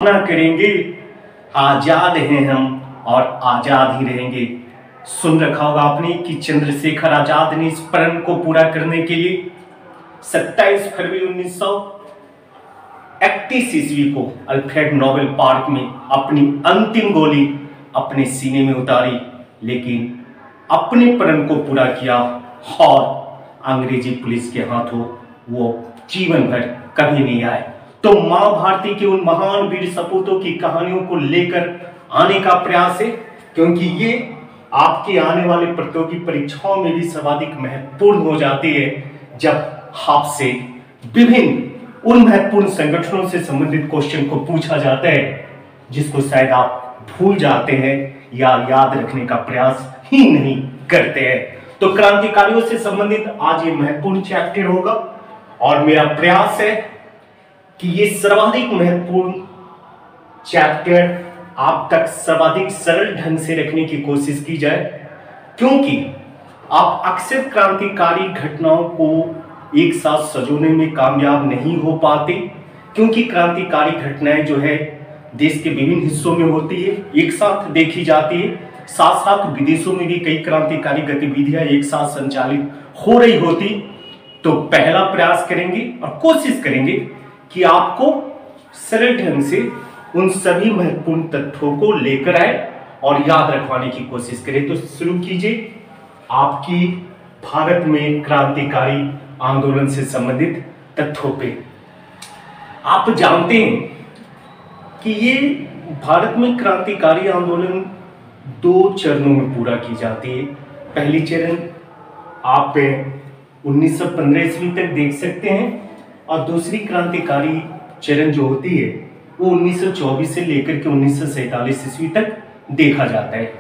ना करेंगे। आजाद हैं हम और आजाद ही रहेंगे। सुन रखा होगा आपने कि चंद्रशेखर आजाद ने इस प्रण को पूरा करने के लिए 27 फरवरी 1931 ईस्वी को अल्फ्रेड नोबेल पार्क में अपनी अंतिम गोली अपने सीने में उतारी, लेकिन अपने प्रण को पूरा किया और अंग्रेजी पुलिस के हाथों वो जीवन भर कभी नहीं आए। तो मां भारती के उन महान वीर सपूतों की कहानियों को लेकर आने का प्रयास है, क्योंकि ये आपके आने वाले प्रतियोगी परीक्षाओं में भी सर्वाधिक महत्वपूर्ण हो जाती है, जब आपसे विभिन्न उन महत्वपूर्ण संगठनों से संबंधित क्वेश्चन को पूछा जाता है जिसको शायद आप भूल जाते हैं या याद रखने का प्रयास ही नहीं करते हैं। तो क्रांतिकारियों से संबंधित आज ये महत्वपूर्ण चैप्टर होगा और मेरा प्रयास है कि ये सर्वाधिक महत्वपूर्ण चैप्टर आप तक सर्वाधिक सरल ढंग से रखने की कोशिश की जाए, क्योंकि आप अक्सर क्रांतिकारी घटनाओं को एक साथ सजोने में कामयाब नहीं हो पाते, क्योंकि क्रांतिकारी घटनाएं जो है देश के विभिन्न हिस्सों में होती है, एक साथ देखी जाती है, साथ साथ विदेशों में भी कई क्रांतिकारी गतिविधियां एक साथ संचालित हो रही होती। तो पहला प्रयास करेंगे और कोशिश करेंगे कि आपको सरल ढंग से उन सभी महत्वपूर्ण तथ्यों को लेकर आए और याद रखवाने की कोशिश करें। तो शुरू कीजिए आपकी भारत में क्रांतिकारी आंदोलन से संबंधित तथ्यों पे। आप जानते हैं कि ये भारत में क्रांतिकारी आंदोलन 2 चरणों में पूरा की जाती है। पहली चरण आप 1915 ईस्वी तक देख सकते हैं और दूसरी क्रांतिकारी चरण जो होती है वो 1924 से लेकर के 1947 ईस्वी तक देखा जाता है।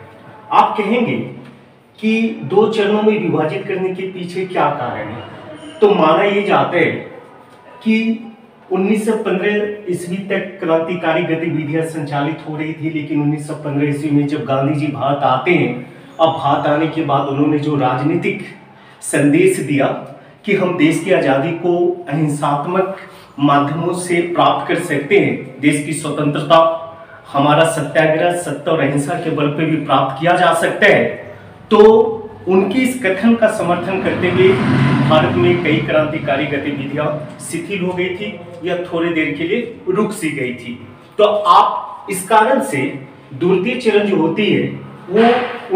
आप कहेंगे कि 2 चरणों में विभाजित करने के पीछे क्या कारण है? तो माना यह जाता है कि 1915 ईस्वी तक क्रांतिकारी गतिविधियां संचालित हो रही थी, लेकिन 1915 ईस्वी में जब गांधी जी भारत आते हैं, अब भारत आने के बाद उन्होंने जो राजनीतिक संदेश दिया कि हम देश की आज़ादी को अहिंसात्मक माध्यमों से प्राप्त कर सकते हैं, देश की स्वतंत्रता हमारा सत्याग्रह, सत्य और अहिंसा के बल पर भी प्राप्त किया जा सकता है। तो उनके इस कथन का समर्थन करते हुए भारत में कई क्रांतिकारी गतिविधियां शिथिल हो गई थी या थोड़ी देर के लिए रुक सी गई थी। तो आप इस कारण से द्वितीय चरण जो होती है वो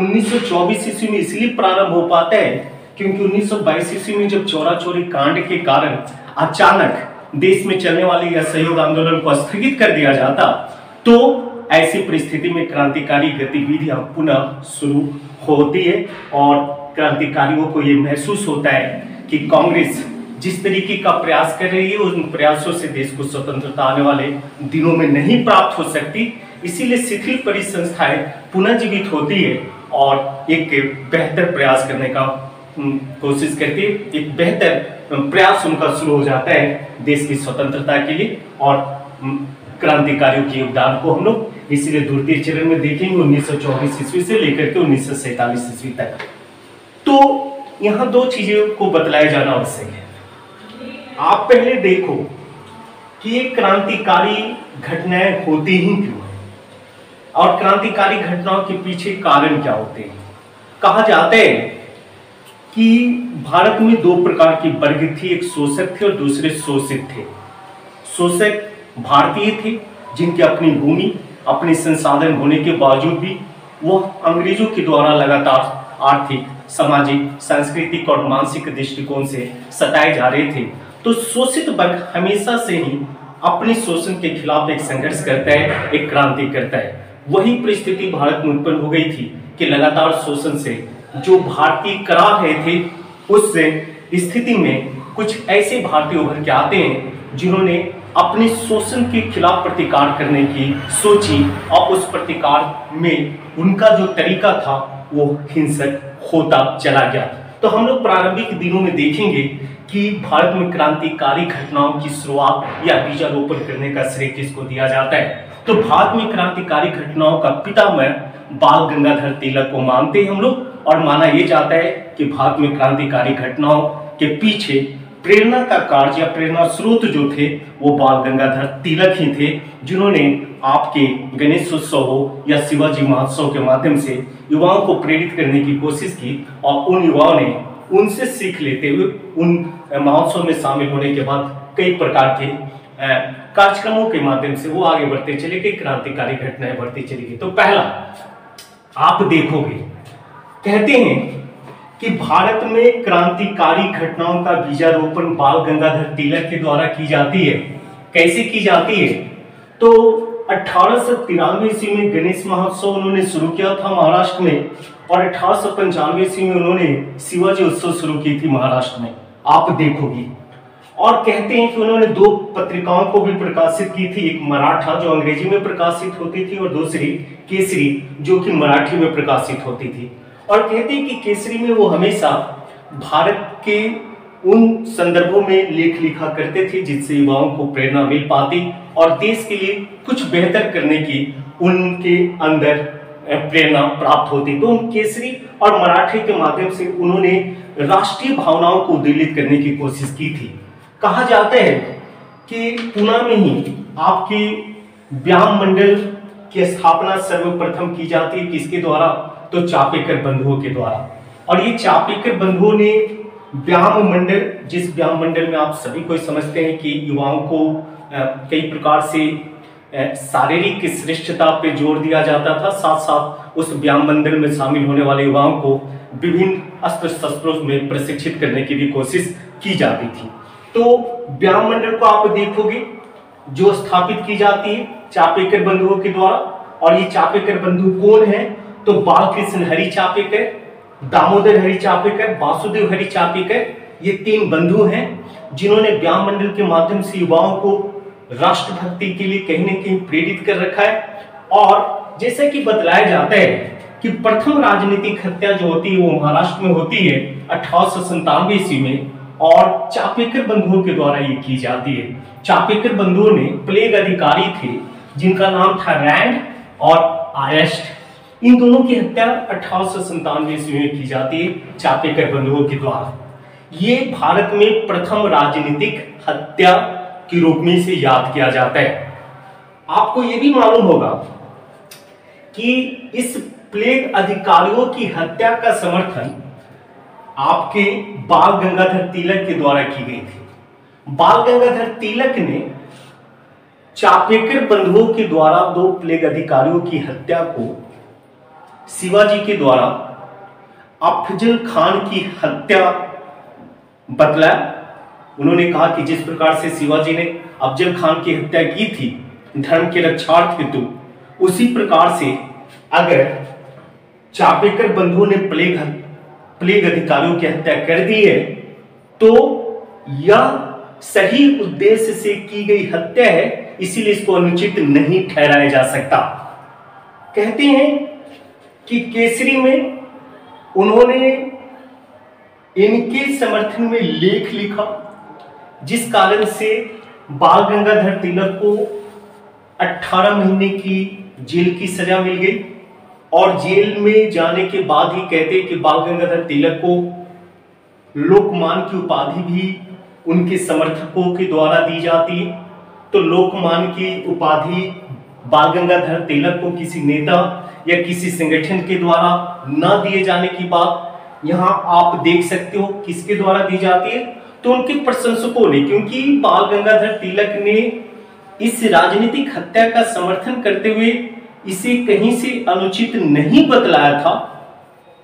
1924 ईस्वी में इसलिए प्रारंभ हो पाता है क्योंकि 1922 ईस्वी में जब चौरा चौरी कांड के कारण अचानक देश में चलने वाले असहयोग आंदोलन को स्थगित कर दिया जाता, तो ऐसी परिस्थिति में क्रांतिकारी गतिविधियां पुनः शुरू होती है और क्रांतिकारियों को यह महसूस होता है कि कांग्रेस जिस तरीके का प्रयास कर रही है उन प्रयासों से देश को स्वतंत्रता आने वाले दिनों में नहीं प्राप्त हो सकती, इसीलिए शिथिल पड़ी संस्थाएं पुनर्जीवित होती है और एक बेहतर प्रयास करने का कोशिश करके एक बेहतर प्रयास उनका शुरू हो जाता है देश की स्वतंत्रता के लिए। और क्रांतिकारियों के योगदान को हम लोग इसलिए द्वितीय चरण में देखेंगे 1924 ईस्वी से लेकर के 1947 ईस्वी तक। तो यहाँ 2 चीजों को बतलाया जाना आवश्यक है। आप पहले देखो कि ये क्रांतिकारी घटनाएं होती ही क्यों है और क्रांतिकारी घटनाओं के पीछे कारण क्या होते हैं। कहा जाता है कि भारत में 2 प्रकार के वर्ग थे, एक शोषक थे और दूसरे शोषित थे। शोषक भारतीय थे जिनकी अपनी भूमि, अपने संसाधन होने के बावजूद भी वो अंग्रेजों के द्वारा लगातार आर्थिक, सामाजिक, सांस्कृतिक और मानसिक दृष्टिकोण से सताए जा रहे थे। तो शोषित वर्ग हमेशा से ही अपने शोषण के खिलाफ एक संघर्ष करता है, एक क्रांति करता है। वही परिस्थिति भारत में उत्पन्न हो गई थी कि लगातार शोषण से जो भारतीय करा रहे थे, उस स्थिति में कुछ ऐसे भारतीय उभर के आते हैं जिन्होंने अपने शोषण के खिलाफ प्रतिकार करने की सोची और उस प्रतिकार में उनका जो तरीका था वो हिंसक होता चला गया। तो हम लोग प्रारंभिक दिनों में देखेंगे कि भारत में क्रांतिकारी घटनाओं की शुरुआत या बीजारोपण करने का श्रेय किसको दिया जाता है। तो भारत में क्रांतिकारी घटनाओं का पितामह बाल गंगाधर तिलक को मानते हैं हम लोग, और माना यह जाता है कि भारत में क्रांतिकारी घटनाओं के पीछे प्रेरणा का कार्य या प्रेरणा स्रोत जो थे वो बाल गंगाधर तिलक ही थे, जिन्होंने आपके गणेश उत्सव हो या शिवाजी महोत्सव के माध्यम से युवाओं को प्रेरित करने की कोशिश की और उन युवाओं ने उनसे सीख लेते हुए उन महोत्सव में शामिल होने के बाद कई प्रकार के कार्यक्रमों के माध्यम से वो आगे बढ़ते चले गए, क्रांतिकारी घटनाएं बढ़ती चली गई। तो पहला आप देखोगे, कहते हैं कि भारत में क्रांतिकारी घटनाओं का बीजारोपण बाल गंगाधर तिलक के द्वारा की जाती है। कैसे की जाती है? तो 1893 ईस्वी में गणेश महोत्सव उन्होंने शुरू किया था महाराष्ट्र में, और 1895 ईस्वी में उन्होंने शिवाजी उत्सव शुरू की थी महाराष्ट्र में, आप देखोगी। और कहते हैं कि उन्होंने 2 पत्रिकाओं को भी प्रकाशित की थी, एक मराठा जो अंग्रेजी में प्रकाशित होती थी और दूसरी केसरी जो कि मराठी में प्रकाशित होती थी। और कहते हैं कि केसरी में वो हमेशा भारत के उन संदर्भों में लेख लिखा करते थे जिससे युवाओं को प्रेरणा मिल पाती और देश के लिए कुछ बेहतर करने की उनके अंदर प्रेरणा प्राप्त होती। तो उन केसरी और मराठी के माध्यम से उन्होंने राष्ट्रीय भावनाओं को उद्दीलित करने की कोशिश की थी। कहा जाता है कि पुणे में ही आपके व्यायाम मंडल की स्थापना सर्वप्रथम की जाती है, किसके द्वारा? तो चापेकर बंधुओं के द्वारा। और ये चापेकर बंधुओं ने व्यायाम मंडल, जिस व्यायाम मंडल में आप सभी को समझते हैं कि युवाओं को कई प्रकार से शारीरिक श्रेष्ठता पे जोर दिया जाता था, साथ साथ उस व्यायाम मंडल में शामिल होने वाले युवाओं को विभिन्न अस्त्र शस्त्रों में प्रशिक्षित करने की भी कोशिश की जाती थी। तो व्यायाम मंडल को आप देखोगे जो स्थापित की जाती है चापेकर बंधुओं के द्वारा। और ये चापेकर बंधु कौन है? तो बालकृष्ण हरि चापेकर, दामोदर हरि चापेकर, वासुदेव हरि चापेकर, ये 3 बंधु हैं जिन्होंने व्यायाम मंडल के माध्यम से युवाओं को राष्ट्रभक्ति के लिए कहीं न कहीं प्रेरित कर रखा है। और जैसा कि बतलाया जाता है कि प्रथम राजनीतिक हत्या जो होती है वो महाराष्ट्र में होती है 1897 ईस्वी में, और चापेकर बंधुओं के द्वारा ये की जाती है। चापेकर बंधुओं ने प्लेग अधिकारी थे जिनका नाम था रैंड और आयस्ट, इन दोनों की हत्या 1897 ईस्वी में की जाती है चापेकर बंधुओं के द्वारा। ये भारत में प्रथम राजनीतिक हत्या के रूप में इसे याद किया जाता है। आपको ये भी मालूम होगा कि इस प्लेग अधिकारियों की हत्या का समर्थन आपके बाल गंगाधर तिलक के द्वारा की गई थी। बाल गंगाधर तिलक ने चापेकर बंधुओं के द्वारा 2 प्लेग अधिकारियों की हत्या को शिवाजी के द्वारा अफजल खान की हत्या बतलाया। उन्होंने कहा कि जिस प्रकार से शिवाजी ने अफजल खान की हत्या की थी धर्म के रक्षार्थ हेतु, उसी प्रकार से अगर चापेकर बंधुओं ने प्लेग अधिकारियों की हत्या कर दी है तो यह सही उद्देश्य से की गई हत्या है, इसीलिए इसको अनुचित नहीं ठहराया जा सकता। कहते हैं कि केसरी में उन्होंने इनके समर्थन में लेख लिखा जिस कारण से बाल गंगाधर तिलक को 18 महीने की जेल की सजा मिल गई। और जेल में जाने के बाद ही कहते हैं कि बाल गंगाधर तिलक को लोकमान्य की उपाधि भी उनके समर्थकों के द्वारा दी जाती है। तो लोकमान्य की उपाधि बाल गंगाधर तिलक को किसी नेता या किसी संगठन के द्वारा न दिए जाने की बात यहाँ आप देख सकते हो किसके द्वारा दी जाती है? तो उनके प्रशंसकों ने, क्योंकि बाल गंगाधर तिलक ने इस राजनीतिक हत्या का समर्थन करते हुए इसे कहीं से अनुचित नहीं बतलाया था।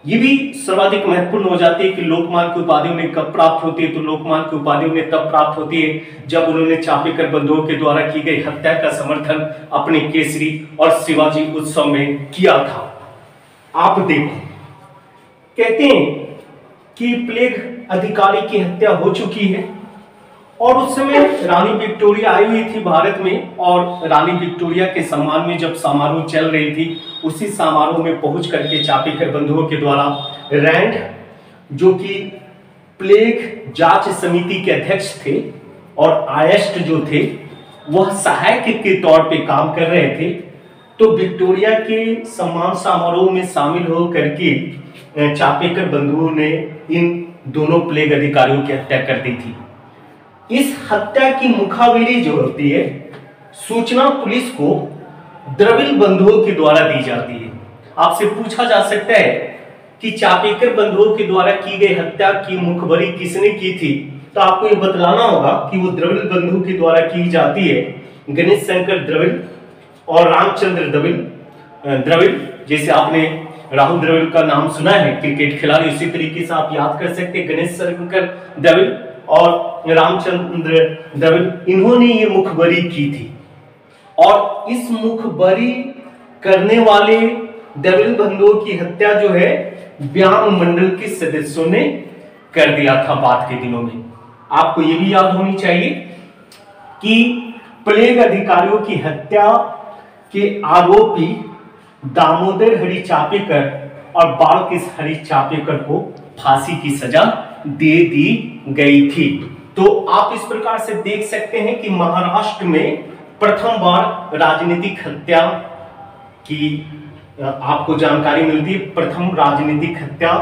ये भी सर्वाधिक महत्वपूर्ण हो जाती है कि लोकमान्य की उपाधि उन्हें कब प्राप्त होती है? तो लोकमान्य की उपाधि उन्हें तब प्राप्त होती है जब उन्होंने चापेकर बंधुओं के द्वारा की गई हत्या का समर्थन अपने केसरी और शिवाजी उत्सव में किया था। आप देखो, कहते हैं कि प्लेग अधिकारी की हत्या हो चुकी है और उस समय रानी विक्टोरिया आई हुई थी भारत में, और रानी विक्टोरिया के सम्मान में जब समारोह चल रही थी उसी समारोह में पहुंच करके चापेकर बंधुओं के द्वारा रैंड, जो कि प्लेग जांच समिति के अध्यक्ष थे, और आयस्ट जो थे वह सहायक के तौर पे काम कर रहे थे। तो विक्टोरिया के सम्मान समारोह में शामिल हो करके चापेकर बंधुओं ने इन दोनों प्लेग अधिकारियों की हत्या कर दी थी। इस हत्या की मुखाबिरी जो होती है सूचना पुलिस को द्रविड़ बंधुओं के द्वारा दी जाती है। आपसे पूछा जा सकता है कि चापेकर बंधुओं के द्वारा की गई हत्या की मुखबरी किसने की थी, तो आपको ये बतलाना होगा कि वो द्रविड़ बंधु के द्वारा की जाती है। गणेश शंकर द्रविड़ और रामचंद्र द्रविड़, जैसे आपने राहुल द्रविड़ का नाम सुना है क्रिकेट खिलाड़ी, उसी तरीके से आप याद कर सकते हैं गणेश शंकर द्रविड़ और रामचंद्र द्रविड़, इन्होंने ये मुखबरी की थी। और इस मुखबरी करने वाले द्रविड़ बंधुओं की हत्या जो है व्याम मंडल के सदस्यों ने कर दिया था बाद के दिनों में। आपको यह भी याद होनी चाहिए कि प्लेग अधिकारियों की हत्या के आरोपी दामोदर हरि चापेकर और बालकृष्ण हरि चापेकर को फांसी की सजा दे दी गई थी। तो आप इस प्रकार से देख सकते हैं कि महाराष्ट्र में प्रथम बार राजनीतिक हत्या की आपको जानकारी मिलती है। प्रथम राजनीतिक हत्या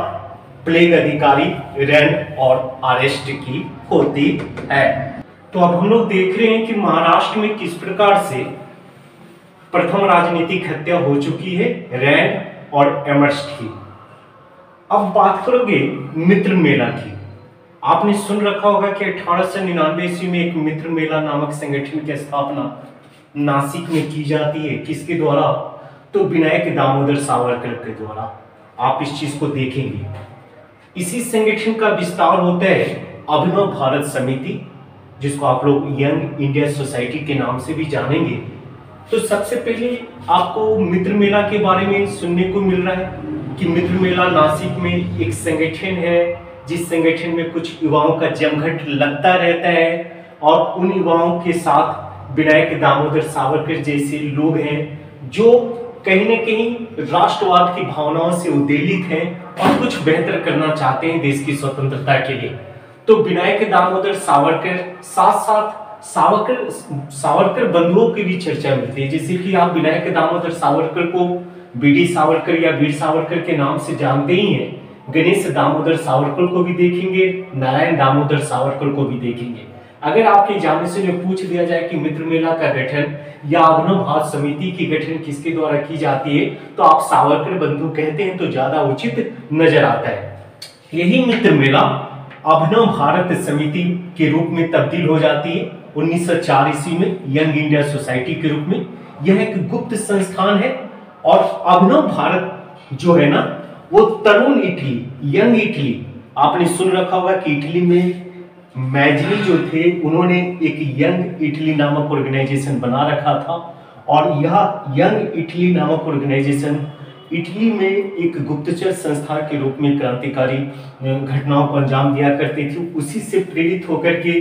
प्लेग अधिकारी रैंड और अरेस्ट की होती है। तो अब हम लोग देख रहे हैं कि महाराष्ट्र में किस प्रकार से प्रथम राजनीतिक हत्या हो चुकी है रैंड और अरेस्ट की। अब बात करोगे मित्र मेला की। आपने सुन रखा होगा कि 1899 ईस्वी में एक मित्र मेला नामक संगठन की स्थापना नासिक में की जाती है। किसके द्वारा? तो विनायक दामोदर सावरकर के द्वारा। आप इस चीज को देखेंगे। इसी संगठन का विस्तार होता है अभिनव भारत समिति, जिसको आप लोग यंग इंडिया सोसाइटी के नाम से भी जानेंगे। तो सबसे पहले आपको मित्र मेला के बारे में सुनने को मिल रहा है कि मित्र मेला नासिक में एक संगठन है, जिस संगठन में कुछ युवाओं का जमघट लगता रहता है और उन युवाओं के साथ विनायक दामोदर सावरकर जैसे लोग हैं जो कहीं न कहीं राष्ट्रवाद की भावनाओं से उद्वेलित हैं और कुछ बेहतर करना चाहते हैं देश की स्वतंत्रता के लिए। तो विनायक दामोदर सावरकर साथ साथ सावरकर बंधुओं की भी चर्चा मिलती है। जैसे कि आप विनायक दामोदर सावरकर को बीडी सावरकर या वीर सावरकर के नाम से जानते ही हैं। गणेश दामोदर सावरकर को भी देखेंगे, नारायण दामोदर सावरकर को भी देखेंगे। अगर आपके एग्जामिनेशन में पूछ दिया जाए कि मित्र मेला का गठन या अभिनव भारत समिति की गठन किसके द्वारा की जाती है, तो आप सावरकर बंधु कहते हैं तो ज्यादा उचित नजर आता है। यही मित्र मेला अभिनव भारत समिति के रूप में तब्दील हो जाती है 1904 ईस्वी में यंग इंडिया सोसाइटी के रूप में। यह एक गुप्त संस्थान है और अभिनव भारत जो है ना वो तरुण इटली, यंग इटली, आपने सुन रखा होगा कि इटली में मैजनी जो थे उन्होंने एक यंग इटली नामक ऑर्गेनाइजेशन बना रखा था और यह यंग इटली नामक ऑर्गेनाइजेशन इटली में एक गुप्तचर संस्था के रूप में क्रांतिकारी घटनाओं को अंजाम दिया करती थी। उसी से प्रेरित होकर के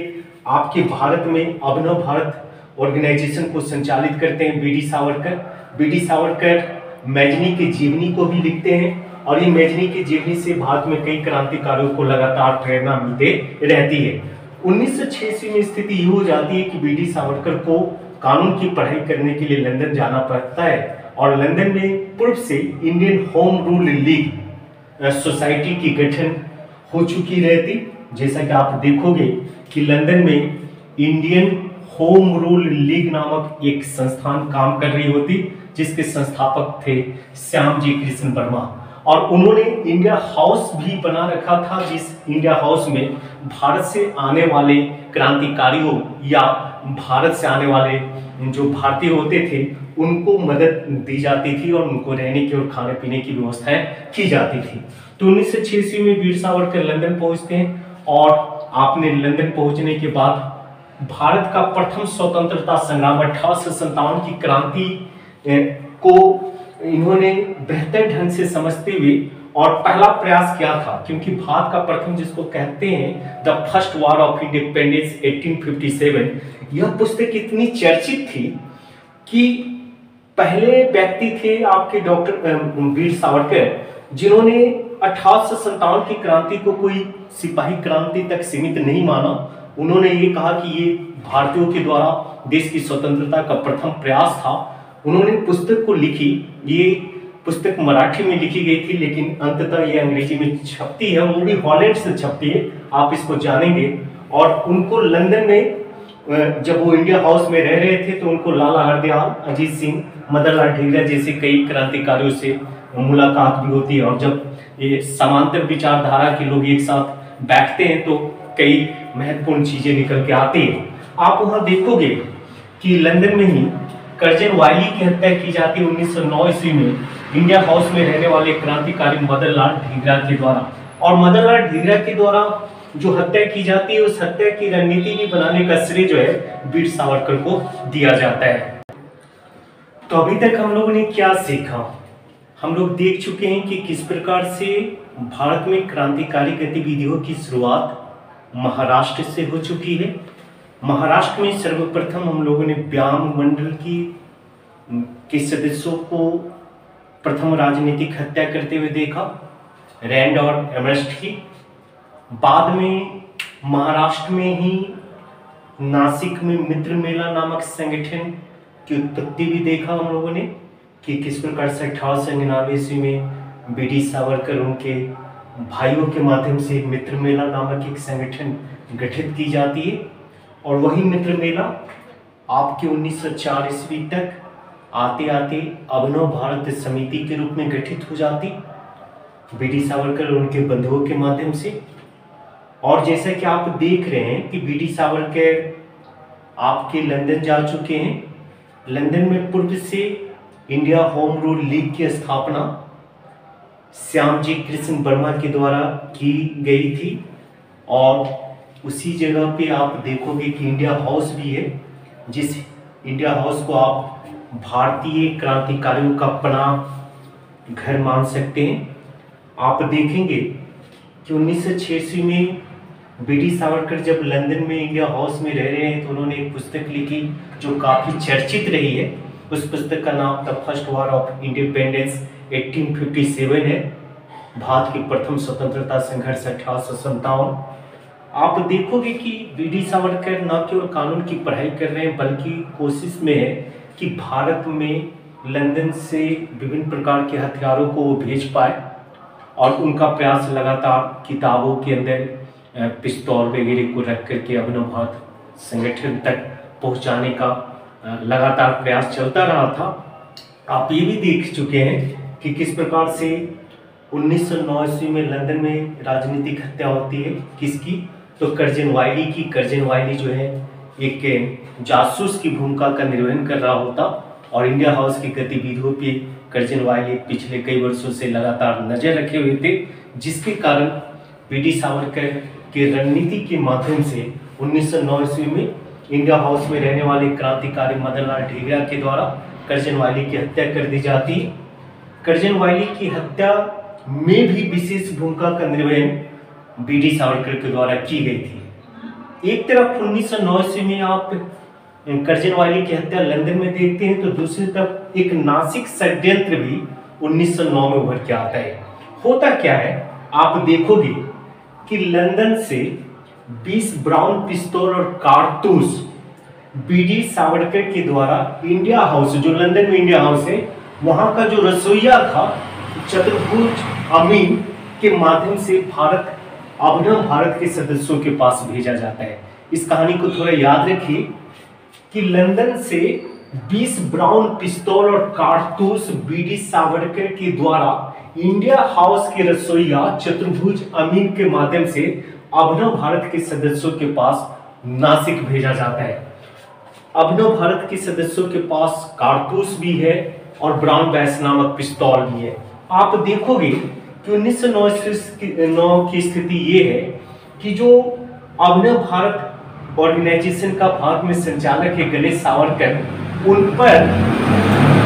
आपके भारत में अभिनव भारत ऑर्गेनाइजेशन को संचालित करते हैं B D Savarkar. B D Savarkar Mazzini के जीवनी को भी लिखते हैं और ये मैजनी की जीवनी से भारत में कई क्रांतिकारियों को लगातार प्रेरणा मिलते रहती है। 1906 ईस्वी में स्थिति ये हो जाती है कि बीडी सावरकर को कानून की पढ़ाई करने के लिए लंदन जाना पड़ता है और लंदन में पूर्व से Indian home rule league society की गठन हो चुकी रहती। जैसा कि आप देखोगे कि लंदन में इंडियन होम रूल लीग नामक एक संस्थान काम कर रही होती, जिसके संस्थापक थे श्यामजी कृष्ण वर्मा और उन्होंने इंडिया हाउस भी बना रखा था, जिस इंडिया हाउस में भारत से आने वाले क्रांतिकारियों या भारत से आने वाले जो भारतीय होते थे उनको मदद दी जाती थी और उनको रहने की और खाने पीने की व्यवस्थाएं की जाती थी। तो 1906 ईस्वी में वीर सावरकर लंदन पहुंचते हैं और आपने लंदन पहुंचने के बाद भारत का प्रथम स्वतंत्रता संग्राम 1857 की क्रांति को इन्होंने बेहतर ढंग से समझते हुए और पहला प्रयास किया था, क्योंकि भारत का प्रथम जिसको कहते हैं the first war of independence 1857, यह पुस्तक इतनी चर्चित थी कि पहले व्यक्ति थे आपके डॉक्टर वीर सावरकर, जिन्होंने 1857 की क्रांति को कोई सिपाही क्रांति तक सीमित नहीं माना। उन्होंने ये कहा कि ये भारतीयों के द्वारा देश की स्वतंत्रता का प्रथम प्रयास था। उन्होंने पुस्तक को लिखी, ये पुस्तक मराठी में लिखी गई थी लेकिन अंततः ये अंग्रेजी में छपती है, वो भी हॉलैंड से छपती है, आप इसको जानेंगे। और उनको लंदन में जब वो इंडिया हाउस में रह रहे थे तो उनको लाला हरदयाल, अजीत सिंह, मदन लाल ढींगरा जैसे कई क्रांतिकारियों से मुलाकात भी होती है। और जब ये समांतर विचारधारा के लोग एक साथ बैठते हैं तो कई महत्वपूर्ण चीजें निकल के आती हैं। आप वहां देखोगे कि लंदन में ही कर्जन वायली की हत्या की जाती है 1909 ईस्वी में इंडिया हाउस में रहने वाले क्रांतिकारी मदन लाल ढींगरा के द्वारा। और मदन लाल ढींगरा के द्वारा जो हत्या की जाती है उस हत्या की रणनीति भी बनाने का श्रेय जो है वीर सावरकर को दिया जाता है। तो अभी तक हम लोगों ने क्या सीखा? हम लोग देख चुके हैं कि किस प्रकार से भारत में क्रांतिकारी गतिविधियों की शुरुआत महाराष्ट्र से हो चुकी है। महाराष्ट्र में सर्वप्रथम हम लोगों ने व्यायाम मंडल के सदस्यों को प्रथम राजनीतिक हत्या करते हुए देखा, रैंड और एमरेस्ट की। बाद में महाराष्ट्र में ही नासिक में मित्र मेला नामक संगठन की उत्पत्ति भी देखा हम लोगों ने कि किस प्रकार से 1899 ईस्वी में बीडी सावरकर उनके भाइयों के माध्यम से मित्र मेला नामक एक संगठन गठित की जाती है। और वही मित्र मेला आपके 1904 ईस्वी तक आते आते अभिनव भारत समिति के रूप में गठित हो जाती बीडी सावरकर और उनके बंधुओं के माध्यम से। और जैसा कि आप देख रहे हैं कि बीडी सावरकर आपके लंदन जा चुके हैं। लंदन में पूर्व से इंडिया होम रूल लीग की स्थापना श्यामजी कृष्ण वर्मा के द्वारा की गई थी। और उसी जगह पे आप देखोगे कि इंडिया हाउस भी है, जिस इंडिया हाउस को आप भारतीय क्रांतिकारियों का अपना घर मान सकते हैं। आप देखेंगे कि 1906 ईस्वी में बीडी सावरकर जब लंदन में इंडिया हाउस में रह रहे हैं तो उन्होंने एक पुस्तक लिखी जो काफ़ी चर्चित रही है। उस पुस्तक का नाम the first war of independence 1857 है, भारत की प्रथम स्वतंत्रता संघर्ष 1857। आप देखोगे कि बीडी सावरकर न केवल कानून की पढ़ाई कर रहे हैं बल्कि कोशिश में है कि भारत में लंदन से विभिन्न प्रकार के हथियारों को वो भेज पाए। और उनका प्रयास लगातार किताबों के अंदर पिस्तौल वगैरह को रख करके अभिनव भारत संगठन तक पहुंचाने का लगातार प्रयास चलता रहा था। आप ये भी देख चुके हैं कि किस प्रकार से 1909 ईस्वी में लंदन में राजनीतिक हत्या होती है। किसकी? तो कर्जन वायली की। कर्जन वायली जो है एक जासूस की भूमिका का निर्वहन कर रहा होता और इंडिया हाउस की गतिविधियों पे कर्जन वायली पिछले कई वर्षों से लगातार नजर रखे हुए थे, जिसके कारण बीडी सावरकर के रणनीति के माध्यम से 1909 ईस्वी में इंडिया हाउस में रहने वाले क्रांतिकारी मदन लाल ढींगरा के द्वारा कर्जन वायली की हत्या कर दी जाती। कर्जन वायली की हत्या में भी विशेष भूमिका का निर्वहन बीडी सावरकर के द्वारा की गई थी। एक तरफ 1909 ईस्वी में आप कर्जन वायली की हत्या लंदन में देखते हैं तो दूसरी तरफ एक नासिक षड्यंत्र भी 1909 में उभर के आता है। होता क्या है, आप देखोगे कि लंदन से 20 ब्राउन पिस्तौल और कारतूस बीडी सावरकर के द्वारा इंडिया हाउस, जो लंदन में इंडिया हाउस है, वहां का जो रसोईया था चतुर्भुज अमीन के माध्यम से अभिनव भारत के सदस्यों के पास भेजा जाता है। इस कहानी को थोड़ा याद रखिए कि लंदन से 20 ब्राउन पिस्तौल और कारतूस बीडी सावरकर के द्वारा इंडिया हाउस के रसोईया चतुर्भुज अमीन के माध्यम से अभिनव भारत के सदस्यों के पास नासिक भेजा जाता है। अभिनव भारत के सदस्यों के पास कारतूस भी है और ब्राउन बैस नामक पिस्तौल भी है। आप देखोगे कि 1909 की स्थिति ये है कि जो अभिनव भारत ऑर्गेनाइजेशन का भारत में संचालक है गणेश सावरकर, उन पर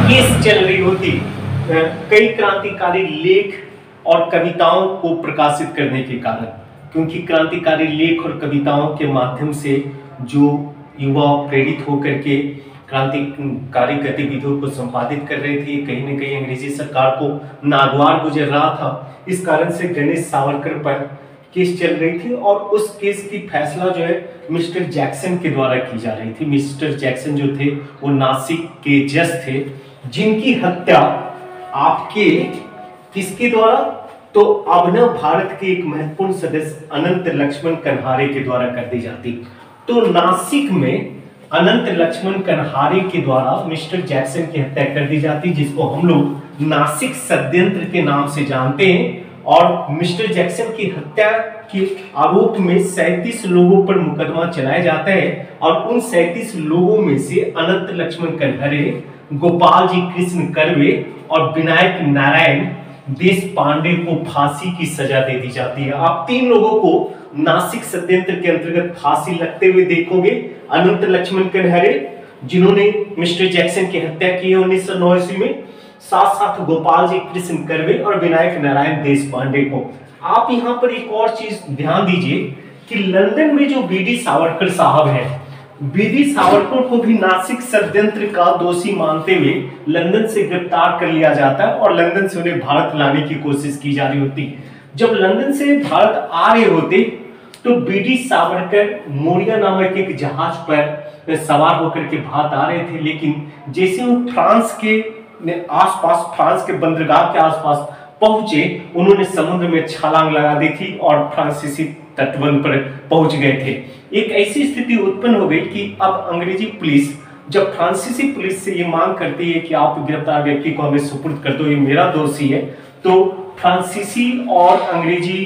केस चल रही होती कई क्रांतिकारी लेख और कविताओं को प्रकाशित करने के कारण, क्योंकि क्रांतिकारी लेख और कविताओं के माध्यम से जो युवा प्रेरित होकर के क्रांतिकारी गतिविधियों को संपादित कर रहे थे, कहीं न कहीं अंग्रेजी सरकार को नागवार गुजर रहा था। इस कारण से गणेश सावरकर पर केस चल रही थी और उस केस की फैसला जो है मिस्टर जैक्सन के द्वारा की जा रही थी। मिस्टर जैक्सन जो थे वो नासिक के जज थे, जिनकी हत्या आपके किसके द्वारा, तो अब न भारत के एक महत्वपूर्ण सदस्य अनंत लक्ष्मण कन्हारे के द्वारा कर दी जाती। तो नासिक में अनंत लक्ष्मण कन्हारे के द्वारा मिस्टर जैक्सन की हत्या कर दी जाती, जिसको हम लोग नासिक षड्यंत्र के नाम से जानते हैं। और मिस्टर जैक्सन की हत्या के आरोप में 37 लोगों पर मुकदमा चलाया जाता है और उन 37 लोगों में से अनंत लक्ष्मण कन्हारे, गोपाल जी कृष्ण कर्वे और विनायक नारायण देश पांडे को फांसी की सजा दे दी जाती है। आप 3 लोगों को नासिक षड्यंत्र के अंतर्गत फांसी लगते हुए देखोगे। अनंत लक्ष्मण कन्हारे जिन्होंने मिस्टर जैक्सन की हत्या की है 1909 ईस्वी में, साथ साथ गोपाल जी कृष्ण कर्वे और विनायक नारायण देश पांडे को। आप यहाँ पर एक और चीज ध्यान दीजिए कि लंदन में जो बीडी सावरकर साहब हैं, बीडी सावरकर को भी नासिक षड्यंत्र का दोषी मानते हुए लंदन से गिरफ्तार कर लिया जाता है और लंदन से उन्हें भारत लाने की कोशिश की जा रही होती। जब लंदन से भारत आ रहे होते तो बीडी सावरकर मोरिया नामक एक जहाज पर सवार होकर के भारत आ रहे थे, लेकिन जैसे वो फ्रांस के आसपास, फ्रांस के बंदरगाह के आसपास पहुंचे, उन्होंने समुद्र में छलांग लगा दी थी और फ्रांसीसी तटबंध पर पहुंच गए थे। एक ऐसी स्थिति उत्पन्न हो गई कि अब अंग्रेजी पुलिस जब फ्रांसीसी पुलिस से ये मांग करती है कि आप गिरफ्तार व्यक्ति को हमें सुपुर्द कर दो, ये मेरा दोषी है, तो फ्रांसीसी और अंग्रेजी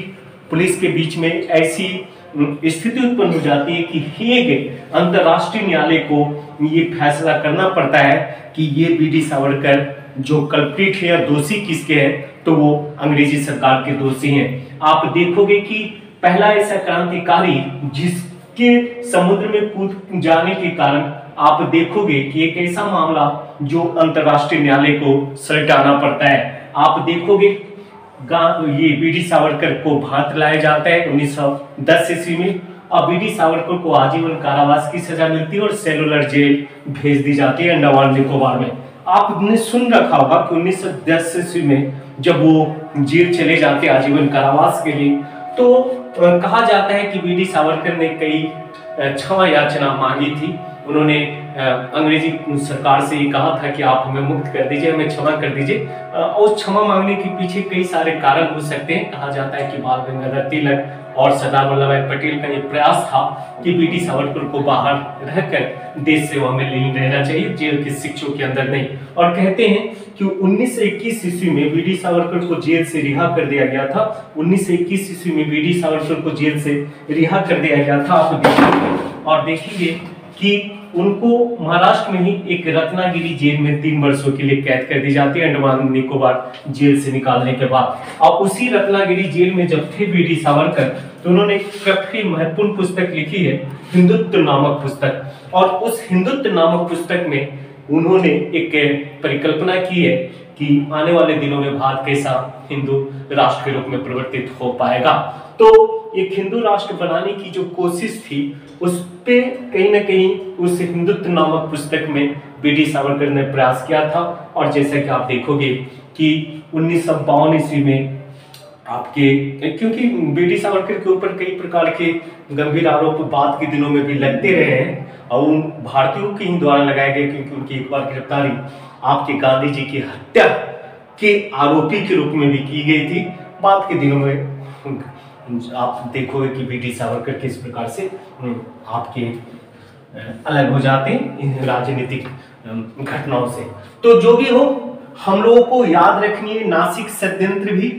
पुलिस के बीच में ऐसी स्थिति उत्पन्न हो जाती है कि हेग अंतरराष्ट्रीय न्यायालय को ये फैसला करना पड़ता है कि ये बीडी सावरकर जो कल्प्रिट है या दोषी किसके हैं, तो वो अंग्रेजी सरकार के दोषी हैं। आप देखोगे कि पहला ऐसा क्रांतिकारी जिसके समुद्र में कूद जाने के कारण आप देखोगे कि एक ऐसा मामला जो अंतरराष्ट्रीय न्यायालय को सलटाना पड़ता है। आप देखोगे ये बीडी सावरकर को भारत लाया जाता है 1910 ईस्वी में और बीडी सावरकर को आजीवन कारावास की सजा मिलती है और सेलुलर जेल भेज दी जाती है अंडमान निकोबार में। आपने सुन रखा होगा कि 1910 ईस्वी में जब वो जेल चले जाते आजीवन कारावास के लिए, तो कहा जाता है कि बीडी सावरकर ने कई क्षमा याचना मांगी थी। उन्होंने अंग्रेजी सरकार से ये कहा था कि आप हमें मुक्त कर दीजिए, हमें क्षमा कर दीजिए। और क्षमा मांगने के पीछे कई सारे कारण हो सकते हैं। कहा जाता है कि बाल गंगाधर तिलक और सरदार वल्लभ भाई पटेल का ये प्रयास था कि बीडी सावरकर को बाहर रहकर देश सेवा में लीन रहना चाहिए, जेल के शिक्षों के अंदर नहीं। और कहते हैं कि 1921 ईस्वी में बीडी सावरकर को जेल से रिहा कर दिया गया था। 1921 ईस्वी में बीडी सावरकर को जेल से रिहा कर दिया गया था। आप देखिए और देखिए कि उनको महाराष्ट्र में ही एक रत्नागिरी जेल में 3 वर्षों के लिए कैद कर दी जाती है अंडमान निकोबार जेल से निकालने के बाद। और उसी रत्नागिरी जेल में जब थे बीडी सावरकर, तो उन्होंने एक काफी महत्वपूर्ण पुस्तक लिखी है, हिंदुत्व नामक पुस्तक। और उस हिंदुत्व नामक पुस्तक में उन्होंने एक परिकल्पना की है कि आने वाले दिनों में भारत कैसा हिंदू राष्ट्र के रूप में परिवर्तित हो पाएगा। तो एक हिंदू राष्ट्र बनाने की जो कोशिश थी, उस पे कहीं ना कहीं उस हिंदुत्व नामक पुस्तक में बीडी सावरकर ने प्रयास किया था। और जैसा कि आप देखोगे कि 1952 ईस्वी में आपके, क्योंकि बीडी सावरकर के ऊपर कई प्रकार के गंभीर आरोप बाद के दिनों में भी लगते रहे हैं और उन भारतीयों के ही द्वारा लगाए गए, क्योंकि उनकी एक बार गिरफ्तारी आपके गांधी जी की हत्या के आरोपी के रूप में भी की गई थी। बाद के दिनों में आप देखोगे कि बीडी सावरकर किस प्रकार से आपके अलग हो जाते हैं राजनीतिक घटनाओं से। तो जो भी हो, हम लोगों को याद रखनी है नासिक षड्यंत्र भी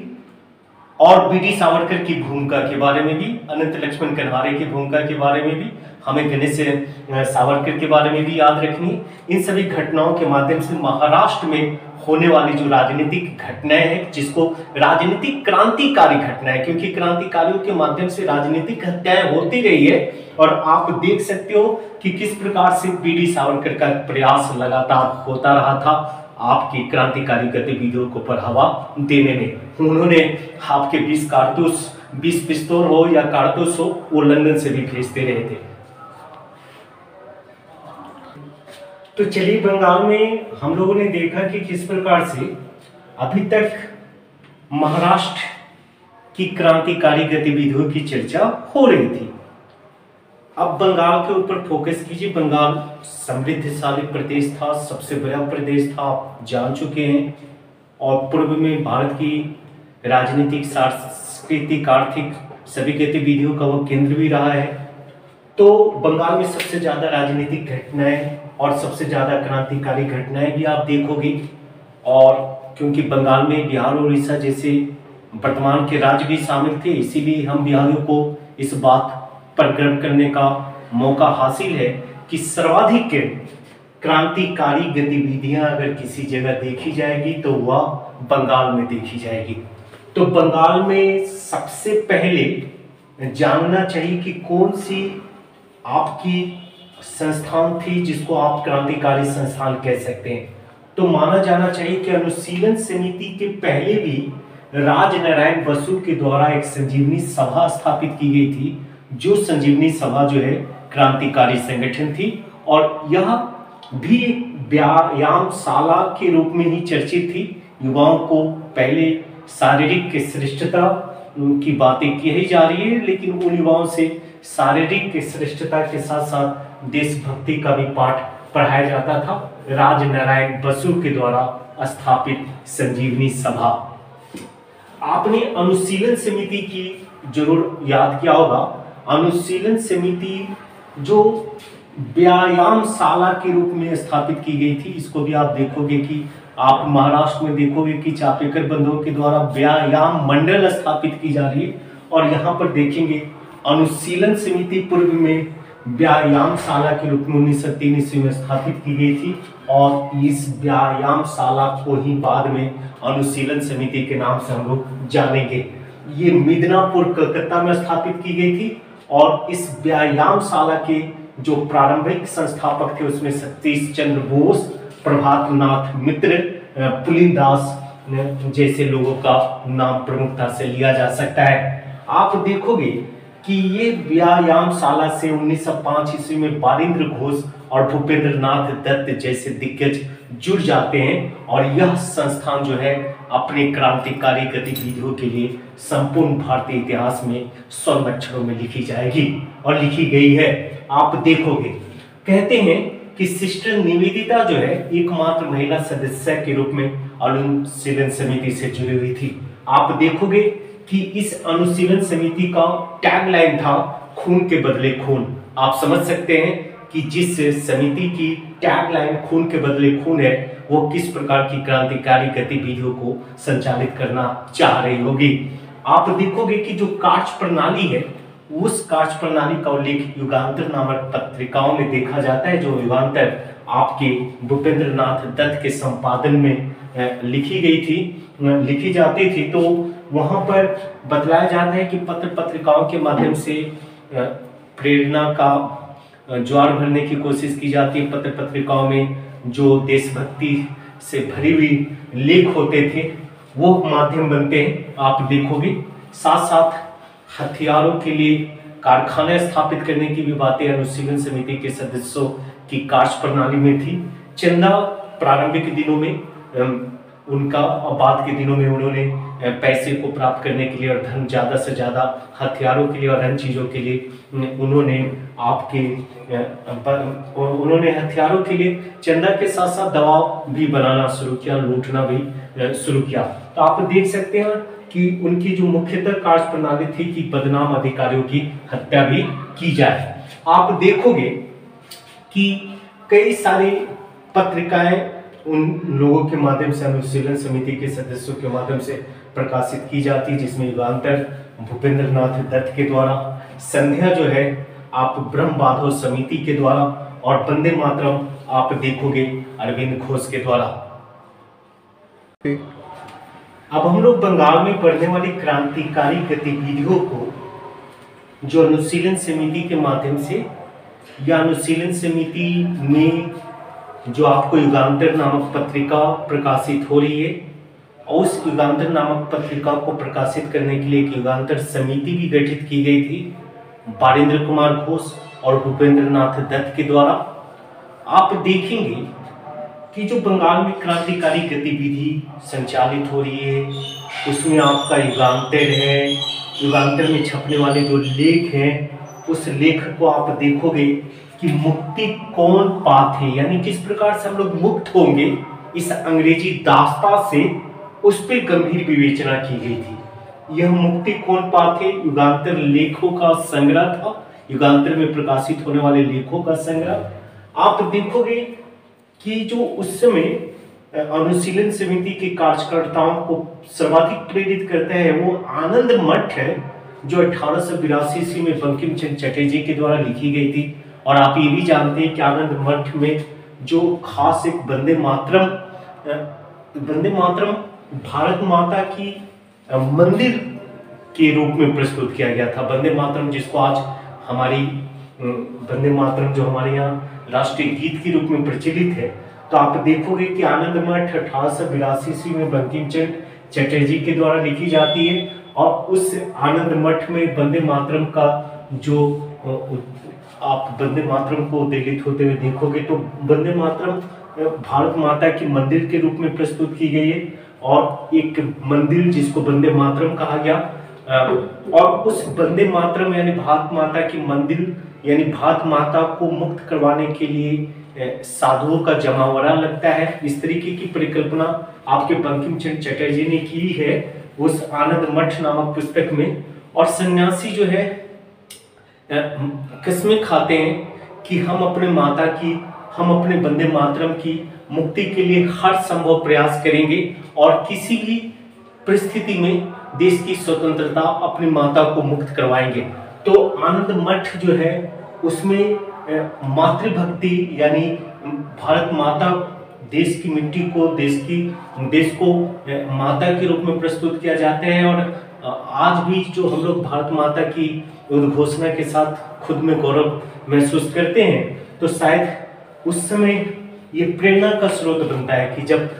और बीडी सावरकर की भूमिका के बारे में भी, अनंत लक्ष्मण कन्हारे की भूमिका के बारे में भी, हमें गणेश सावरकर के बारे में भी याद रखनी है। इन सभी घटनाओं के माध्यम से महाराष्ट्र में होने वाली जो राजनीतिक घटनाएं हैं, जिसको राजनीतिक क्रांतिकारी घटनाएं, क्योंकि क्रांतिकारियों के माध्यम से राजनीतिक हत्याएं होती रही है और आप देख सकते हो कि किस प्रकार से बीडी सावरकर का प्रयास लगातार होता रहा था आपकी क्रांतिकारी गतिविधियों को बढ़ावा देने में। उन्होंने आपके 20 कारतूस, 20 पिस्तौल हो या कारतूस हो, वो लंदन से भी भेजते रहे थे। तो चलिए, बंगाल में हम लोगों ने देखा कि किस प्रकार से अभी तक महाराष्ट्र की क्रांतिकारी गतिविधियों की चर्चा हो रही थी। अब बंगाल के ऊपर फोकस कीजिए। बंगाल समृद्धशाली प्रदेश था, सबसे बड़ा प्रदेश था, आप जान चुके हैं। और पूर्व में भारत की राजनीतिक, सांस्कृतिक, आर्थिक सभी गतिविधियों का वो केंद्र भी रहा है। तो बंगाल में सबसे ज़्यादा राजनीतिक घटनाएं और सबसे ज़्यादा क्रांतिकारी घटनाएं भी आप देखोगे। और क्योंकि बंगाल में बिहार और उड़ीसा जैसे वर्तमान के राज्य भी शामिल थे, इसीलिए हम बिहारियों को इस बात पर गर्व करने का मौका हासिल है कि सर्वाधिक क्रांतिकारी गतिविधियां अगर किसी जगह देखी जाएगी तो वह बंगाल में देखी जाएगी। तो बंगाल में सबसे पहले जानना चाहिए कि कौन सी आपकी संस्थान थी जिसको आप क्रांतिकारी संस्थान कह सकते हैं। तो माना जाना चाहिए कि अनुशीलन समिति के पहले भी राजनारायण बसु के द्वारा एक संजीवनी सभा स्थापित की गई थी, जो संजीवनी सभा जो है क्रांतिकारी संगठन थी। और यह भी एक व्यायामशाला के रूप में ही चर्चित थी। युवाओं को पहले शारीरिक श्रेष्ठता की बातें की ही जा रही है, लेकिन उन युवाओं से शारीरिक श्रेष्ठता के साथ साथ देशभक्ति का भी पाठ पढ़ाया जाता था। राजनारायण बसु के द्वारा स्थापित संजीवनी सभा। आपने अनुशीलन समिति की जरूर याद किया होगा। अनुशीलन समिति जो व्यायामशाला के रूप में स्थापित की गई थी, इसको भी आप देखोगे कि आप महाराष्ट्र में देखोगे कि चापेकर बंधुओं के द्वारा व्यायाम मंडल स्थापित की जा रही है। और यहाँ पर देखेंगे अनुशीलन समिति पूर्व में व्यायामशाला के रूप में 1903 ईस्वी में स्थापित की गई थी। और इस व्यायामशाला को ही बाद में अनुशीलन समिति के नाम से हम लोग जानेंगे। ये मिदनापुर कलकत्ता में स्थापित की गई थी। और इस व्यायामशाला के जो प्रारंभिक संस्थापक थे उसमें सतीश चंद्र बोस, प्रभात नाथ मित्र, पुलिनदास जैसे लोगों का नाम प्रमुखता से लिया जा सकता है। आप देखोगे कि ये व्यायामशाला से 1905 ईस्वी में बारिंद्र घोष और भूपेंद्र नाथ दत्त जैसे दिग्गज जुड़ जाते हैं। और यह संस्थान जो है अपने क्रांतिकारी गतिविधियों के लिए संपूर्ण भारतीय इतिहास में स्वर्ण अक्षरों में लिखी जाएगी और लिखी गई है। आप देखोगे कहते हैं कि सिस्टर निवेदिता जो है एकमात्र महिला सदस्य के रूप में अनुशीलन समिति से जुड़ी हुई थी। आप देखोगे कि इस अनुशीलन समिति का टैगलाइन था खून के बदले खून। आप समझ सकते हैं कि जिस समिति की टैगलाइन खून के बदले खून है, वो किस प्रकार की क्रांतिकारी गतिविधियों को संचालित करना चाह रही होगी। आप देखोगे कि जो कार्य प्रणाली है, उस कार्य प्रणाली का उल्लेख युगांतर नामक पत्रिकाओं में देखा जाता है, जो युगांतर आपके भूपेंद्र नाथ दत्त के संपादन में लिखी जाती थी। तो वहां पर बतलाया जाता है कि पत्र पत्रिकाओं के माध्यम से प्रेरणा का ज्वार भरने की कोशिश की जाती है। पत्र पत्रिकाओं में जो देशभक्ति से भरी हुई लेख होते थे वो माध्यम बनते हैं। आप देखोगे साथ साथ हथियारों के लिए कारखाने स्थापित करने की भी बातें अनुशीलन समिति के सदस्यों की कार्य प्रणाली में थी। चंदा प्रारंभिक दिनों में उनका और बाद के दिनों में उन्होंने पैसे को प्राप्त करने के लिए और धन ज़्यादा से ज़्यादा हथियारों के लिए और अन्य चीज़ों के लिए उन्होंने हथियारों के लिए चंदा के साथ साथ दबाव भी बनाना शुरू किया, लूटना भी शुरू किया। तो आप देख सकते हैं कि उनकी जो मुख्यतः कार्य प्रणाली थी कि बदनाम अधिकारियों की हत्या भी की जाए। आप देखोगे कि कई सारी पत्रिकाएं उन लोगों के माध्यम से, अनुशीलन समिति के सदस्यों के माध्यम से प्रकाशित की जाती, जिसमें युगांतर भूपेंद्र नाथ दत्त के द्वारा, संध्या जो है आप ब्रह्म बाधव समिति के द्वारा, और वंदे मातरम आप देखोगे अरविंद घोष के द्वारा। अब हम लोग बंगाल में पढ़ने वाली क्रांतिकारी गतिविधियों को जो अनुशीलन समिति के माध्यम से या अनुशीलन समिति में जो आपको युगांतर नामक पत्रिका प्रकाशित हो रही है, और उस युगांतर नामक पत्रिका को प्रकाशित करने के लिए एक युगांतर समिति भी गठित की गई थी बारिंद्र कुमार घोष और भूपेंद्र नाथ दत्त के द्वारा। आप देखेंगे कि जो बंगाल में क्रांतिकारी गतिविधि संचालित हो रही है उसमें आपका युगांतर है, युगांतर में छपने वाले जो लेख हैं उस लेख को आप देखोगे कि मुक्ति कौन पाथे, यानी किस प्रकार से हम लोग मुक्त होंगे इस अंग्रेजी दास्ता से, उस पर गंभीर विवेचना की गई थी। यह मुक्ति कौन पाथे युगांतर लेखों का संग्रह था, युगांतर में प्रकाशित होने वाले लेखों का संग्रह। आप देखोगे कि जो उस समय अनुशीलन समिति के कार्यकर्ताओं को सर्वाधिक प्रेरित करता है वो आनंद मठ है, जो 1882 ईस्वी में बंकिम चंद्र चटर्जी के द्वारा लिखी गई थी। और आप ये भी जानते हैं कि आनंद मठ में जो खास एक वंदे मातरम भारत माता की मंदिर के रूप में प्रस्तुत किया गया था। वंदे मातरम जिसको आज हमारी वंदे मातरम जो हमारे यहाँ राष्ट्रीय गीत के रूप में प्रचलित है, तो आप देखोगे कि आनंद मठ 1882 ईस्वी में बंकिम चंद्र चटर्जी के द्वारा लिखी जाती है। और उस आनंद मठ में वंदे मातरम का जो आप वंदे मातरम को उद्वेलित होते हुए देखोगे तो वंदे मातरम भारत माता की मंदिर के रूप में प्रस्तुत की गई है। और एक मंदिर जिसको वंदे मातरम कहा गया, और उस वंदे मातरम यानी भारत माता की मंदिर यानी भारत माता को मुक्त करवाने के लिए साधुओं का जमावड़ा लगता है। इस तरीके की परिकल्पना आपके बंकिम चंद्र चटर्जी ने की है उस आनंद मठ नामक पुस्तक में। और सन्यासी जो है कस्में खाते हैं कि हम अपने माता की, हम अपने वंदे मातरम की मुक्ति के लिए हर संभव प्रयास करेंगे और किसी भी परिस्थिति में देश की स्वतंत्रता अपनी माता को मुक्त करवाएंगे। तो आनंद मठ जो है उसमें मातृभक्ति यानी भारत माता, देश की मिट्टी को, देश को माता के रूप में प्रस्तुत किया जाता है। और आज भी जो हम लोग भारत माता की उद्घोषणा के साथ खुद में गौरव महसूस करते हैं, तो शायद उस समय ये प्रेरणा का स्रोत बनता है कि जब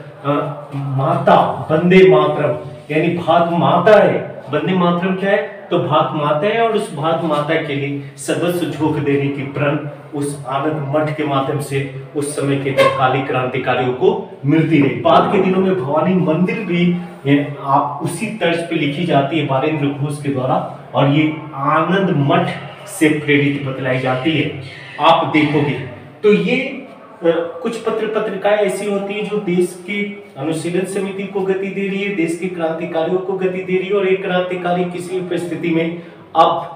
माता वंदे मातरम यानी भारत माता है, वंदे मातरम क्या है तो भारत माता है, और उस भारत माता के लिए सर्वस्व झोंक देने की प्रण उस आनंद मठ के माध्यम से उस समय के तत्कालीन क्रांतिकारियों को मिलती रही। बाद के दिनों में भवानी मंदिर भी आप उसी तर्ज पे लिखी जाती है बारेंद्र घोष के द्वारा, और ये आनंद मठ से प्रेरित बतलाई जाती है। आप देखोगे तो ये कुछ पत्रिकाएं ऐसी होती है जो देश की अनुशीलन समिति को गति दे रही है, देश के क्रांतिकारियों को गति दे रही है, और एक क्रांतिकारी किसी भी परिस्थिति में अब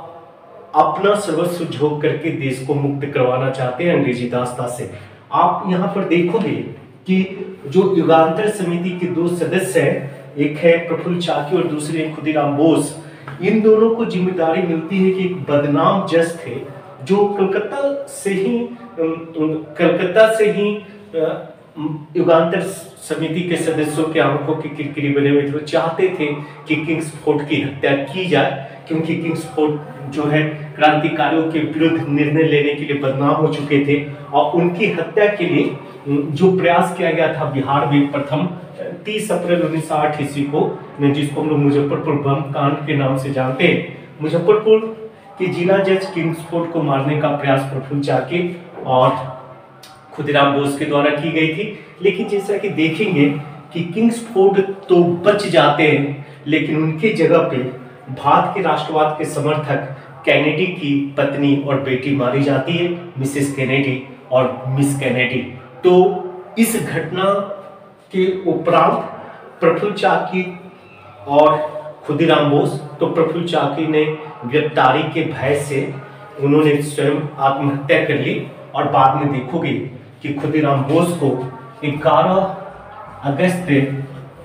अपना सर्वस्व झोंक करके देश को मुक्त करवाना चाहते हैं अंग्रेजी दास्ता से। आप यहाँ पर देखोगे कि जो युगांतर समिति के दो सदस्य हैं, एक है प्रफुल्ल चाकी और दूसरे हैं खुदीराम बोस, इन दोनों को जिम्मेदारी मिलती है कि एक बदनाम जज थे जो कलकत्ता से ही युगांतर समिति के सदस्यों के आंखों की किरकिरी बने हुए थे। वो चाहते थे कि किंग्सफोर्ड की हत्या की जाए, क्योंकि किंग्सफोर्ड जो है क्रांतिकारियों के विरुद्ध निर्णय लेने के लिए बदनाम हो चुके थे, और उनकी हत्या के लिए जो प्रयास किया गया था बिहार में प्रथम 30 अप्रैल 1908 ईस्वी को, जिसको हम लोग मुजफ्फरपुर बम कांड के नाम से जानते हैं, मुजफ्फरपुर के जिला जज किंग्सफोर्ड को मारने का प्रयास प्रफुल्ल चाकी और खुदीराम बोस के द्वारा की गई थी। लेकिन जैसा कि देखेंगे कि किंग्सफोर्ड तो बच जाते हैं, लेकिन उनके जगह पे भारत के राष्ट्रवाद के समर्थक कैनेडी की पत्नी और बेटी मारी जाती है, मिसेस कैनेडी और मिस कैनेडी। तो इस घटना के उपरांत प्रफुल्ल चाकी और खुदीराम बोस, तो प्रफुल्ल चाकी ने गिरफ्तारी के भय से उन्होंने स्वयं आत्महत्या कर ली, और बाद में देखोगे कि खुदीराम बोस को 11 अगस्त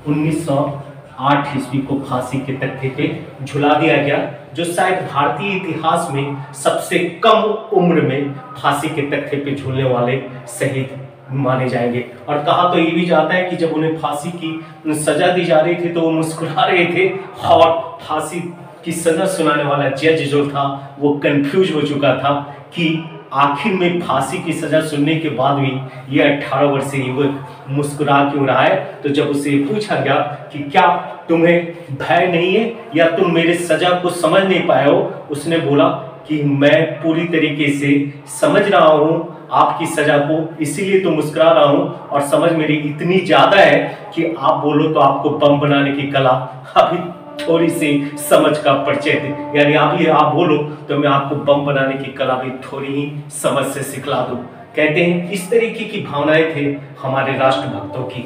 1908 ईस्वी को फांसी के तख्ते पे झुला दिया गया, जो शायद भारतीय इतिहास में सबसे कम उम्र में फांसी के तख्ते पे झूलने वाले शहीद माने जाएंगे। और कहा तो ये भी जाता है कि जब उन्हें फांसी की सजा दी जा रही थी तो वो मुस्कुरा रहे थे, और फांसी की सजा सुनाने वाला जज जो था वो कंफ्यूज हो चुका था कि आखिर में फांसी की सजा सुनने के बाद भी ये 18 वर्षीय युवक मुस्कुरा क्यों रहा है। तो जब उसे पूछा गया कि क्या तुम्हें भय नहीं है या तुम मेरे सजा को समझ नहीं पाए हो, उसने बोला कि मैं पूरी तरीके से समझ रहा हूँ आपकी सजा को, इसीलिए तो मुस्कुरा रहा हूँ, और समझ मेरी इतनी ज्यादा है कि आप बोलो तो आपको बम बनाने की कला अभी थोड़ी सी समझ का परिचय दे, यानी आप बोलो तो मैं आपको बम बनाने की कला भी थोड़ी ही समझ से सिखला दूं। कहते हैं इस तरीके की भावनाएं थे हमारे राष्ट्रभक्तों की।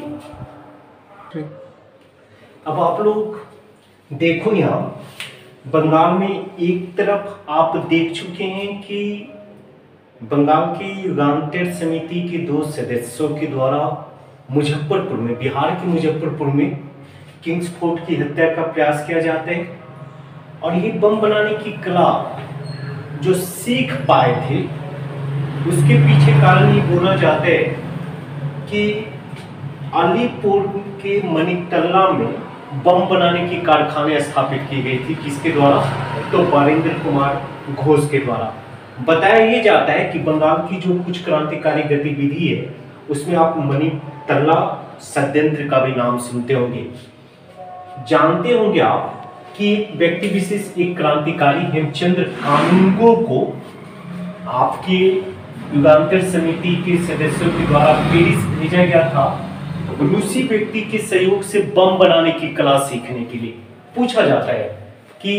अब आप लोग देखो यहाँ बंगाल में एक तरफ आप देख चुके हैं कि बंगाल की युगांतर समिति के 2 सदस्यों के द्वारा मुजफ्फरपुर में, बिहार के मुजफ्फरपुर में किंग्स फोर्ट की हत्या का प्रयास किया जाता है। और ये बम बनाने की कला जो सीख पाए थे उसके पीछे कारण ये बोला जाता है कि अलीपुर के मणिकतल्ला में बम बनाने की कारखाने स्थापित की गई थी। किसके द्वारा? तो बारिंदर कुमार घोष के द्वारा। बताया ये जाता है कि बंगाल की जो कुछ क्रांतिकारी गतिविधि है उसमें आप मणिकतल्ला षड्यंत्र का भी नाम सुनते होंगे। जानते होंगे आप कि एक व्यक्ति विशेष, एक क्रांतिकारी हेमचंद्र कानूनगो को आपके युगांतर समिति के सदस्यों के द्वारा पेरिस भेजा गया था रूसी व्यक्ति के सहयोग से बम बनाने की कला सीखने के लिए। पूछा जाता है कि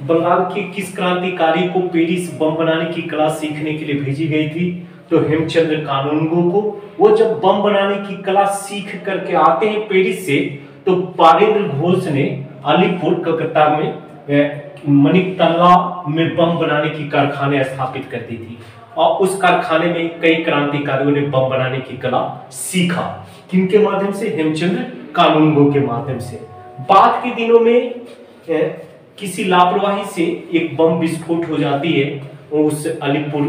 बंगाल के किस क्रांतिकारी को पेरिस बम बनाने की कला सीखने के लिए भेजी गई थी? तो हेमचंद्र कानूनगो को। वो जब बम बनाने की कला सीख करके आते हैं पेरिस से, तो बारिंदर घोष ने अलीपुर कलकत्ता में मणिकतल्ला में बम बनाने की कारखाने स्थापित कर दी थी। और उस कारखाने में कई क्रांतिकारियों ने बम बनाने की कला सीखा। किनके माध्यम से? हेमचंद्र कानूनगो के माध्यम से। बाद के दिनों में किसी लापरवाही से एक बम विस्फोट हो जाती है उस अलीपुर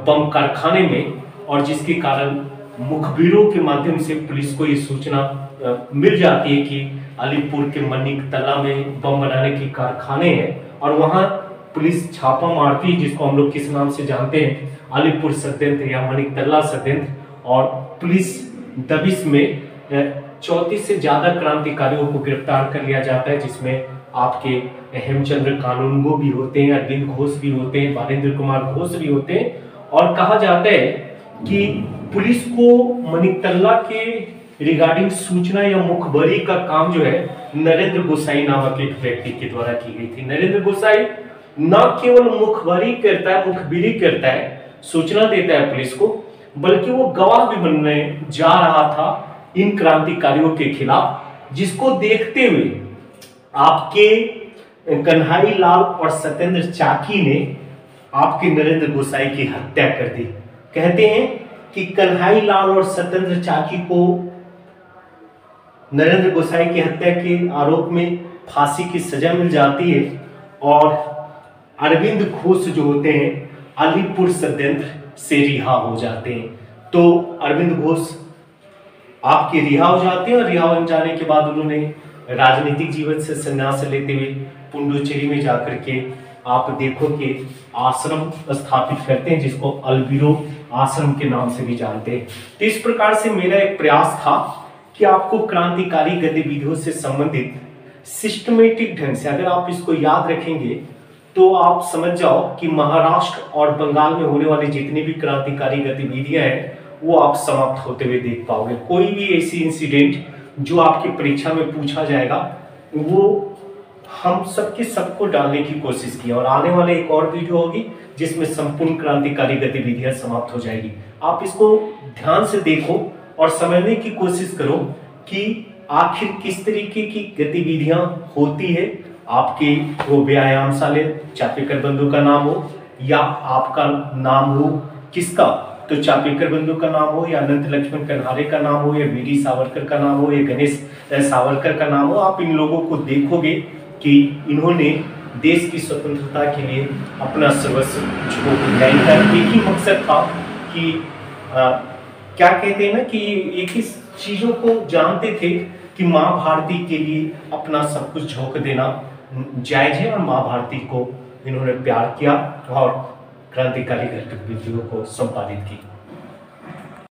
बम कारखाने में, और जिसके कारण मुखबिरों के माध्यम से पुलिस को ये सूचना मिल जाती है कि अलीपुर के मणिकतल्ला में बम बनाने की कारखाने हैं। और वहां पुलिस छापा मारती है, जिसको हम लोग किस नाम से जानते हैं? अलीपुर षड्यंत्र या मणिकतल्ला षड्यंत्र। और पुलिस दबिश में 34 से ज्यादा क्रांतिकारियों को गिरफ्तार कर लिया जाता है, जिसमें आपके हेमचंद्र कानूनगो भी होते हैं, अरविंद घोष भी होते हैं, बारिंदर कुमार घोष भी होते हैं। और कहा जाता है कि पुलिस को मणिकतल्ला के रिगार्डिंग सूचना या मुखबरी का काम जो है नरेंद्र गोसाई नामक एक व्यक्ति के द्वारा की गई थी। नरेंद्र गोसाई न केवल मुखबरी करता है, सूचना देता है पुलिस को, बल्कि वो गवाह भी बनने जा रहा था इन क्रांतिकारियों के खिलाफ, जिसको देखते हुए आपके कन्हई लाल और सत्येंद्र चाकी ने आपके नरेंद्र गोसाई की हत्या कर दी। कहते हैं कि कन्हई लाल और सत्येंद्र चाकी को नरेंद्र गोसाई की हत्या के आरोप में फांसी की सजा मिल जाती है, और अरविंद घोष जो होते हैं अलीपुर षड्यंत्र से रिहा हो जाते हैं। तो अरविंद घोष आपके रिहा हो जाते हैं, और रिहा हो जाने के बाद उन्होंने राजनीतिक जीवन से संन्यास लेते हुए पुंडुचेरी में जाकर के आप देखो कि आश्रम स्थापित करते हैं, जिसको अल्बिरो आश्रम के नाम से भी जानते हैं। तो इस प्रकार से मेरा एक प्रयास था कि आपको क्रांतिकारी गतिविधियों से संबंधित सिस्टमेटिक ढंग से, अगर आप इसको याद रखेंगे तो आप समझ जाओ कि महाराष्ट्र और बंगाल में होने वाली जितनी भी क्रांतिकारी गतिविधियां हैं वो आप समाप्त होते हुए देख पाओगे। कोई भी ऐसी इंसिडेंट जो आपकी परीक्षा में पूछा जाएगा वो हम सबको डालने की कोशिश की, और आने वाले एक और वीडियो होगी जिसमें संपूर्ण क्रांतिकारी गतिविधियां समाप्त हो जाएगी। आप इसको ध्यान से देखो और समझने की कोशिश करो कि आखिर किस तरीके की गतिविधियां होती है। आपके वो व्यायामशाला चापेकर बंधु का नाम हो, या आपका नाम हो किसका, तो चापेकर बंधु का नाम हो, या अनंत लक्ष्मण कन्हारे का नाम हो, या वीडी सावरकर का नाम हो, या गणेश सावरकर का नाम हो, आप इन लोगों को देखोगे कि इन्होंने देश की स्वतंत्रता के लिए अपना सर्वस्व झोंक दिया। इनका एक ही मकसद था कि क्या कहते हैं ना कि एक ही चीजों को जानते थे कि माँ भारती के लिए अपना सब कुछ झोंक देना जायज है, और माँ भारती को इन्होंने प्यार किया और क्रांतिकारी गतिविधियों को संपादित की।